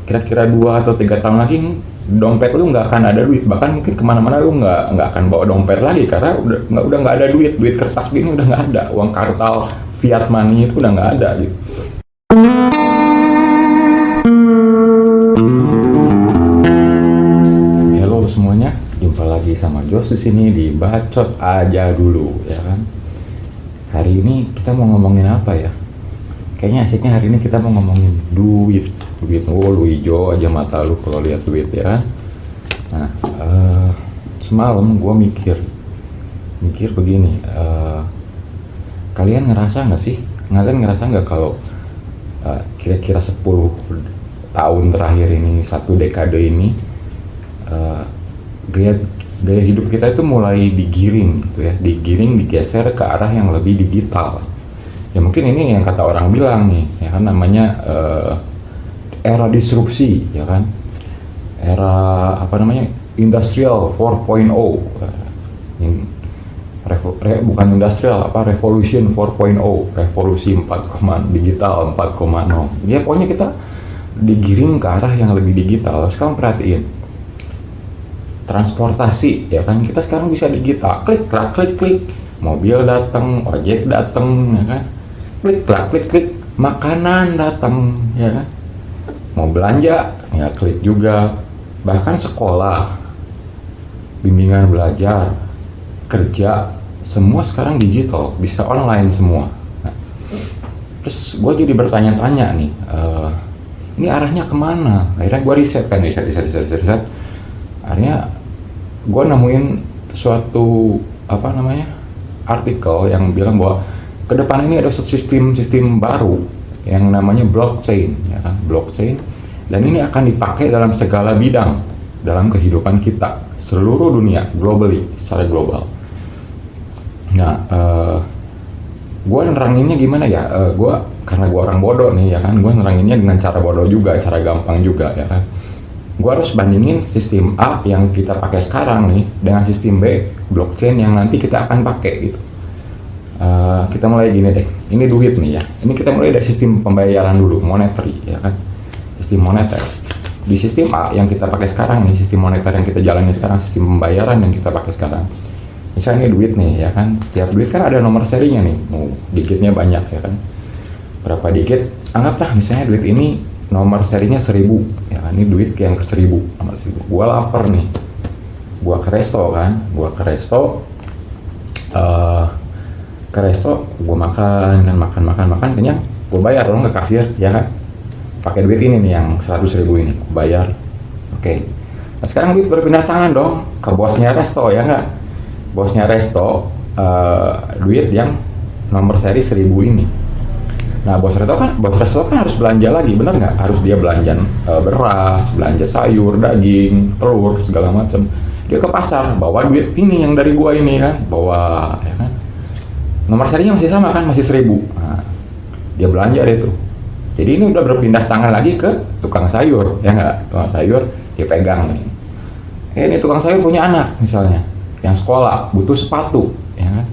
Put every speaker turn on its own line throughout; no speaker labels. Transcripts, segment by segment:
kira-kira 2 atau 3 tahun lagi dompet lu nggak akan ada duit, bahkan mungkin kemana-mana lu nggak akan bawa dompet lagi karena udah nggak ada duit kertas gini, udah nggak ada, uang kartal fiat money itu udah nggak ada gitu. Halo semuanya, jumpa lagi sama Jos di sini di Bacot Aja Dulu, ya kan. Hari ini kita mau ngomongin apa ya? Kayaknya asiknya hari ini kita mau ngomongin duit. Oh, lu hijau aja mata lu kalau lihat duit, ya kan. Nah, semalam gue mikir begini, kalian ngerasa nggak kalau kira-kira 10 tahun terakhir ini, 1 dekade ini, gaya hidup kita itu mulai digeser ke arah yang lebih digital. Ya mungkin ini yang kata orang bilang nih, ya kan, namanya era disrupsi, ya kan, era industrial 4.0, bukan industrial, revolution 4.0, revolusi 4, digital 4.0. Ya pokoknya kita digiring ke arah yang lebih digital. Sekarang perhatiin transportasi, ya kan, kita sekarang bisa digital, klik, mobil datang, ojek datang, ya kan, klik, makanan datang, ya kan, mau belanja, ya klik juga. Bahkan sekolah, bimbingan belajar, kerja, semua sekarang digital, bisa online semua. Nah, terus gue jadi bertanya-tanya nih, ini arahnya kemana? Akhirnya gue riset. Akhirnya gue nemuin suatu artikel yang bilang bahwa ke depan ini ada sistem baru yang namanya blockchain, ya kan, blockchain, dan ini akan dipakai dalam segala bidang dalam kehidupan kita seluruh dunia, secara global. Nah, gue neranginnya gimana ya? Karena gue orang bodoh nih, ya kan, gue neranginnya dengan cara bodoh juga, cara gampang juga, ya kan. Gue harus bandingin sistem A yang kita pakai sekarang nih dengan sistem B, blockchain, yang nanti kita akan pakai gitu. Kita mulai gini deh, ini duit nih ya, ini kita mulai dari sistem pembayaran dulu, monetary, ya kan, sistem moneter. Di sistem A yang kita pakai sekarang nih, sistem moneter yang kita jalani sekarang, sistem pembayaran yang kita pakai sekarang, misalnya ini duit nih, ya kan, tiap duit kan ada nomor serinya nih, digitnya banyak, ya kan, berapa digit, anggaplah misalnya duit ini nomor serinya 1000, ya kan, ini duit yang ke 1000, nomor 1000. Gua lapar nih, gua ke resto, gue makan kenyang, gue bayar dong ke kasir, ya kan, pakai duit ini nih yang 100.000 ini, gue bayar. Oke. Nah, sekarang duit berpindah tangan dong ke bosnya resto, ya nggak, bosnya resto, duit yang nomor seri 1000 ini. Nah, bos resto kan harus belanja lagi, bener nggak? Harus dia belanja beras, belanja sayur, daging, telur, segala macam. Dia ke pasar, bawa duit ini yang dari gua ini kan, bawa, ya kan. Nomor serinya masih sama kan, masih 1000. Nah, dia belanja deh tuh. Jadi ini udah berpindah tangan lagi ke tukang sayur, ya nggak? Tukang sayur dia pegang nih. Ini tukang sayur punya anak misalnya, yang sekolah butuh sepatu, ya kan?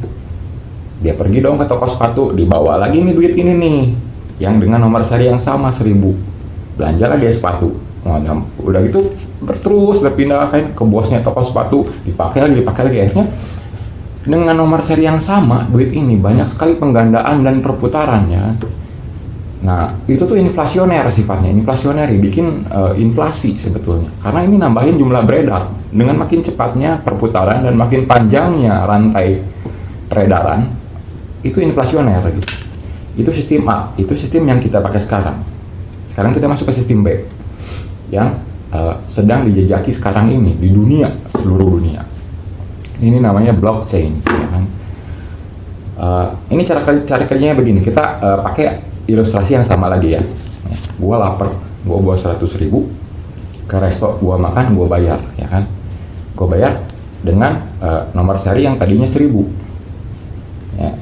Dia pergi dong ke toko sepatu, dibawa lagi nih duit ini nih, yang dengan nomor seri yang sama 1000. Belanjalah dia sepatu. Nah, udah gitu berpindah kan ke bosnya toko sepatu, dipakai lagi, akhirnya dengan nomor seri yang sama, duit ini banyak sekali penggandaan dan perputarannya. Nah, itu tuh inflasioner sifatnya, bikin inflasi sebetulnya. Karena ini nambahin jumlah beredar. Dengan makin cepatnya perputaran dan makin panjangnya rantai peredaran, itu inflasioner gitu. Itu sistem A, itu sistem yang kita pakai sekarang. Sekarang kita masuk ke sistem B, yang sedang dijajaki sekarang ini di dunia, seluruh dunia. Ini namanya blockchain, ya kan. Ini cara kerjanya begini. Kita pakai ilustrasi yang sama lagi ya. Gua lapar, gua bawa 100.000 ke resto, gua makan, gua bayar, ya kan. Gua bayar dengan nomor seri yang tadinya 1000.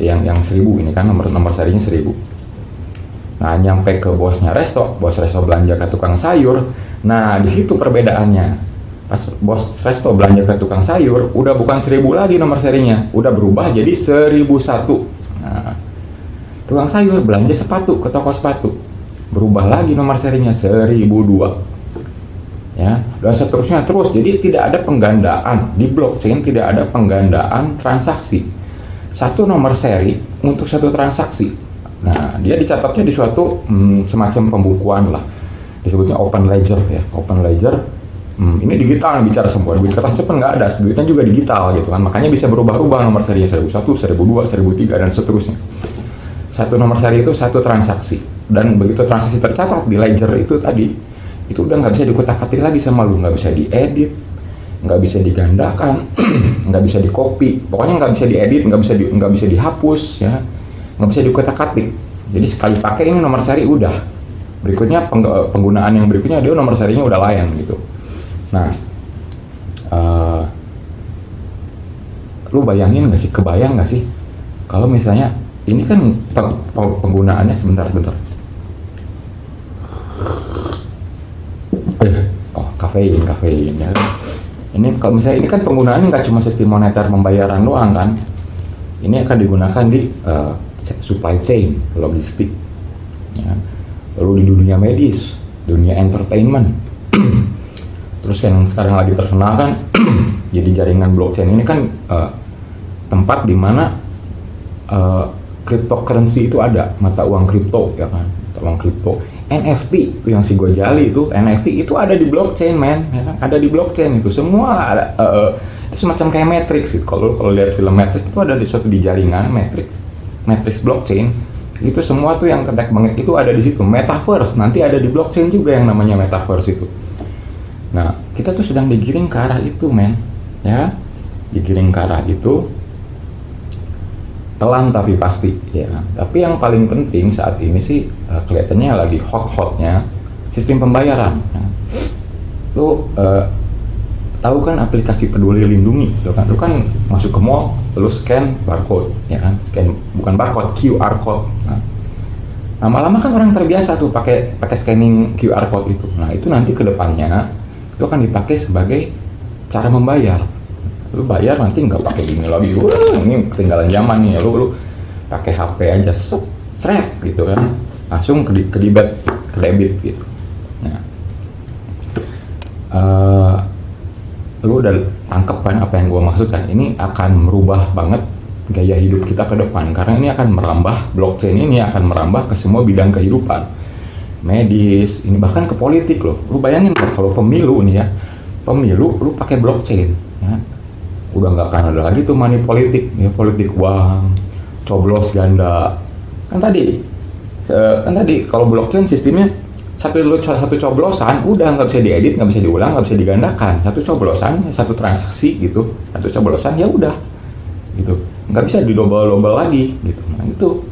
Ya, yang 1000 ini kan nomor serinya 1000. Nah, nyampe ke bos resto belanja ke tukang sayur. Nah, di situ perbedaannya. Pas bos resto belanja ke tukang sayur, udah bukan 1000 lagi nomor serinya, udah berubah jadi 1001. Nah, tukang sayur belanja sepatu ke toko sepatu, berubah lagi nomor serinya 1002. ya, dan seterusnya terus. Jadi tidak ada penggandaan di blockchain, tidak ada penggandaan transaksi. Satu nomor seri untuk satu transaksi. Nah, dia dicatatnya di suatu semacam pembukuan lah, disebutnya open ledger ya. Open ledger ini digital, bicara semua duit kertas itu pun nggak ada, duitnya juga digital gitu kan, makanya bisa berubah-ubah nomor serinya 1001, 1002, 1003 dan seterusnya. Satu nomor seri itu satu transaksi, dan begitu transaksi tercatat di ledger itu tadi, itu udah nggak bisa dikutak-atik lagi sama lu, nggak bisa diedit, nggak bisa digandakan, nggak bisa dicopy, pokoknya nggak bisa diedit, nggak bisa dihapus ya, nggak bisa dikutak-atik. Jadi sekali pakai ini nomor seri udah, berikutnya penggunaan yang berikutnya dia nomor serinya udah layan gitu. Nah, lu bayangin nggak sih, kebayang nggak sih kalau misalnya ini kan penggunaannya sebentar. Kafein ya. Ini kalau misalnya ini kan penggunaannya nggak cuma sistem moneter pembayaran doang kan, ini akan digunakan di supply chain, logistik ya. Lalu di dunia medis, dunia entertainment. Terus yang sekarang lagi terkenal kan jadi jaringan blockchain ini kan tempat di mana cryptocurrency itu ada, mata uang kripto ya kan, mata uang kripto. NFT itu yang si Gojali itu, NFT itu ada di blockchain men, ya kan? Ada di blockchain itu semua ada, itu semacam kayak Matrix gitu. Kalau lihat film Matrix itu ada di suatu di jaringan Matrix blockchain itu semua tuh yang ketek banget itu ada di situ. Metaverse nanti ada di blockchain juga yang namanya metaverse itu. Nah kita tuh sedang digiring ke arah itu men, ya digiring ke arah itu. Pelan tapi pasti ya. Tapi yang paling penting saat ini sih kelihatannya lagi hot-hotnya sistem pembayaran ya. Lu tahu kan aplikasi Peduli Lindungi lu kan masuk ke mall, lu scan barcode ya kan, scan bukan barcode, QR code. Nah, lama-lama kan orang terbiasa tuh pakai scanning QR code itu. Nah itu nanti kedepannya itu akan dipakai sebagai cara membayar. Lu bayar nanti nggak pakai gini lagi, ini ketinggalan zaman nih, lu pakai HP aja, seret gitu kan, langsung ke debit gitu. Nah, lu udah tangkep kan apa yang gua maksudkan? Ini akan merubah banget gaya hidup kita ke depan, karena ini akan merambah, blockchain ini akan merambah ke semua bidang kehidupan, medis, ini bahkan ke politik loh. Lu bayangin kalau pemilu nih ya, pemilu lu pakai blockchain ya. Udah nggak akan ada lagi tuh money politik ya, politik uang, coblos ganda. Kan tadi kalau blockchain sistemnya satu coblosan udah nggak bisa diedit, nggak bisa diulang, nggak bisa digandakan. Satu coblosan, satu transaksi gitu, satu coblosan ya udah gitu, nggak bisa didobel lagi gitu. Nah itu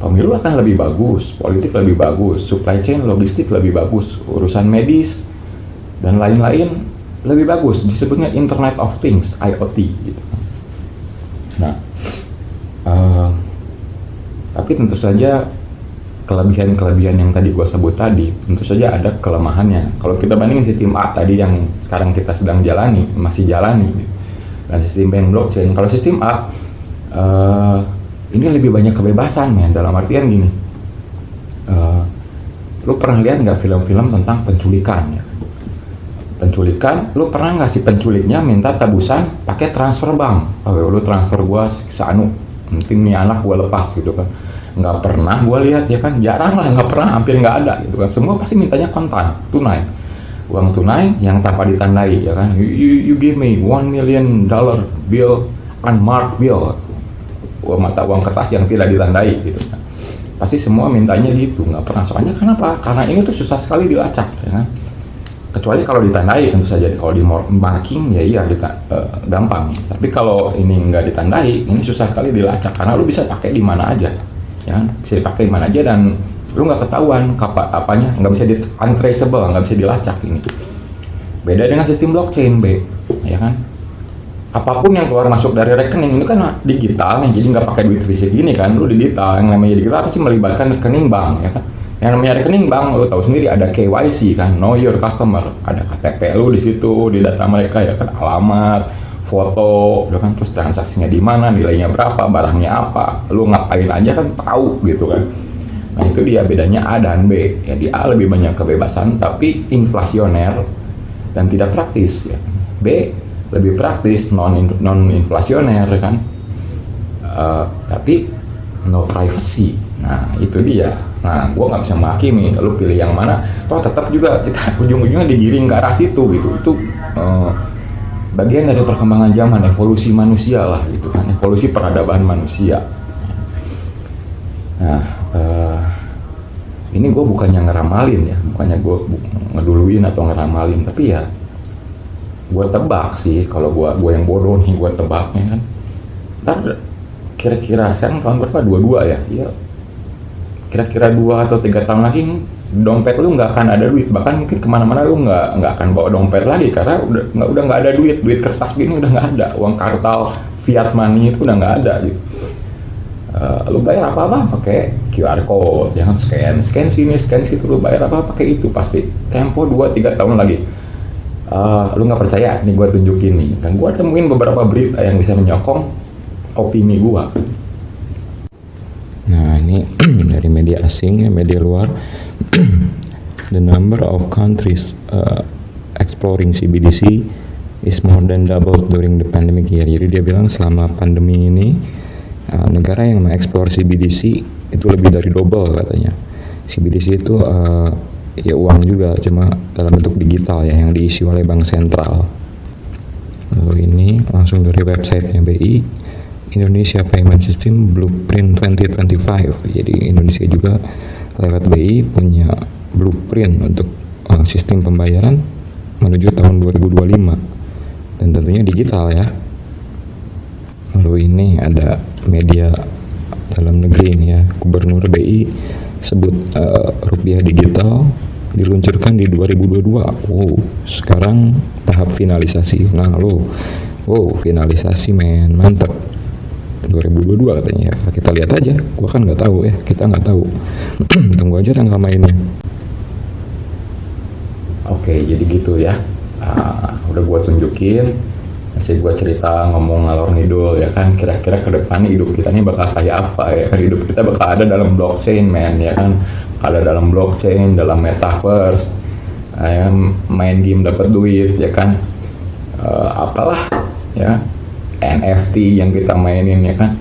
pemilu akan lebih bagus, politik lebih bagus, supply chain logistik lebih bagus, urusan medis dan lain-lain lebih bagus, disebutnya Internet of Things, IoT gitu. Nah, tapi tentu saja kelebihan-kelebihan yang tadi gua sebut tadi, tentu saja ada kelemahannya. Kalau kita bandingin sistem A tadi yang sekarang kita sedang masih jalani, dan sistem blockchain. Kalau sistem A, ini lebih banyak kebebasan ya, dalam artian gini. Lu pernah lihat nggak film-film tentang penculikan ya? Penculikan, lu pernah nggak si penculiknya minta tebusan pakai transfer bank? Lu transfer gua seanu, nanti nih anak gua lepas gitu kan? Nggak pernah gua lihat ya kan, jarang lah, nggak pernah, hampir nggak ada gitu kan. Semua pasti mintanya kontan, tunai, uang tunai yang tanpa ditandai ya kan. You give me $1 million bill, unmarked bill, mata uang kertas yang tidak ditandai gitu kan. Pasti semua mintanya gitu, nggak pernah. Soalnya kenapa? Karena ini tuh susah sekali dilacak ya kan. Kecuali kalau ditandai tentu saja, kalau di marking ya iya gampang. Tapi kalau ini nggak ditandai, ini susah sekali dilacak karena lu bisa pakai di mana aja, ya bisa dipakai di mana aja dan lu nggak ketahuan apanya, nggak bisa untraceable, nggak bisa dilacak ini. Beda dengan sistem blockchain ya kan. Apapun yang keluar masuk dari rekening ini kan digital nih, jadi nggak pakai duit fisik gini kan, lu digital. Yang namanya digital pasti melibatkan rekening bank ya kan. Yang namanya rekening bank, lu tahu sendiri ada KYC kan, know your customer, ada KTP lu di situ, di data mereka ya kan, alamat, foto, udah kan, terus transaksinya di mana, nilainya berapa, barangnya apa, lu ngapain aja kan tahu gitu kan. Nah itu dia bedanya A dan B. Ya di A lebih banyak kebebasan tapi inflasioner, dan tidak praktis ya. B, lebih praktis, non inflasioner kan. Tapi no privacy. Nah itu dia. Nah gue nggak bisa menghakimi lu pilih yang mana, toh tetap juga kita ujung-ujungnya digiring ke arah situ gitu. Itu bagian dari perkembangan zaman, evolusi manusia lah gitu kan, evolusi peradaban manusia. Nah ini gue bukannya ngeramalin ya, bukannya gue ngeduluin atau ngeramalin, tapi ya gue tebak sih, kalau gue yang bodoh nih, gue tebaknya kan ntar kira-kira sekarang tahun berapa, 22 ya, ya kira-kira 2 atau 3 tahun lagi dompet lu nggak akan ada duit, bahkan mungkin kemana-mana lu nggak akan bawa dompet lagi karena udah nggak ada duit kertas gini, udah nggak ada, uang kartal fiat money itu udah nggak ada gitu. Lu bayar apa-apa pakai QR code, jangan scan sini scan situ, lu bayar apa pakai itu pasti. Tempo 2-3 tahun lagi, lu nggak percaya nih gue tunjukin nih, dan gue temuin beberapa berita yang bisa menyokong opini gue.
Nah ini dari media asing ya, media luar. The number of countries exploring CBDC is more than doubled during the pandemic year. Jadi dia bilang selama pandemi ini negara yang mengeksplor CBDC itu lebih dari double katanya. CBDC itu ya uang juga, cuma dalam bentuk digital ya, yang diisi oleh bank sentral. Lalu ini langsung dari websitenya BI, Indonesia Payment System Blueprint 2025. Jadi Indonesia juga lewat BI punya blueprint untuk sistem pembayaran menuju tahun 2025 dan tentunya digital ya. Lalu ini ada media dalam negeri ini ya, Gubernur BI sebut rupiah digital diluncurkan di 2022. Sekarang tahap finalisasi. Nah finalisasi men, mantap. 2022 katanya ya. Kita lihat aja, gua kan nggak tahu ya, kita nggak tahu. Tunggu aja tanggal mainnya.
Oke, jadi gitu ya. Udah gua tunjukin, masih gua cerita ngomong ngalor ngidul ya kan, kira-kira ke depannya hidup kita ini bakal kayak apa ya kan. Hidup kita bakal ada dalam blockchain men ya kan, ada dalam blockchain, dalam metaverse, main game dapat duit ya kan, apalah ya, NFT yang kita mainin ya kan.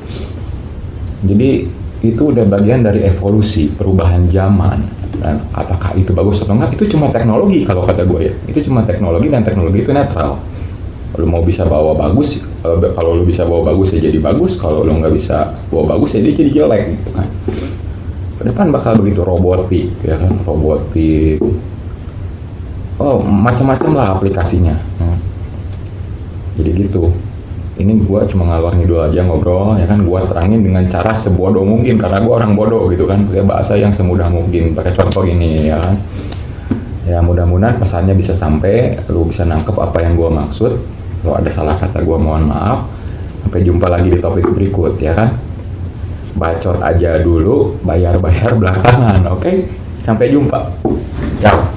Jadi itu udah bagian dari evolusi perubahan zaman, dan apakah itu bagus atau enggak itu cuma teknologi kalau kata gue ya, itu cuma teknologi, dan teknologi itu netral. Lu mau bisa bawa bagus, kalau lu bisa bawa bagus ya jadi bagus, kalau lu nggak bisa bawa bagus ya dia jadi jelek gitu kan. Ke depan bakal begitu, robotik ya kan, robotik, macam-macam lah aplikasinya. Jadi gitu. Ini gue cuma ngalor ngidul aja ngobrol ya kan, gue terangin dengan cara sebodoh mungkin karena gue orang bodoh gitu kan, pakai bahasa yang semudah mungkin, pakai contoh ini ya kan. Ya mudah-mudahan pesannya bisa sampai, lu bisa nangkep apa yang gue maksud. Kalau ada salah kata gue mohon maaf. Sampai jumpa lagi di topik berikut ya kan. Bacot aja dulu, bayar belakangan, oke? Sampai jumpa. Ciao.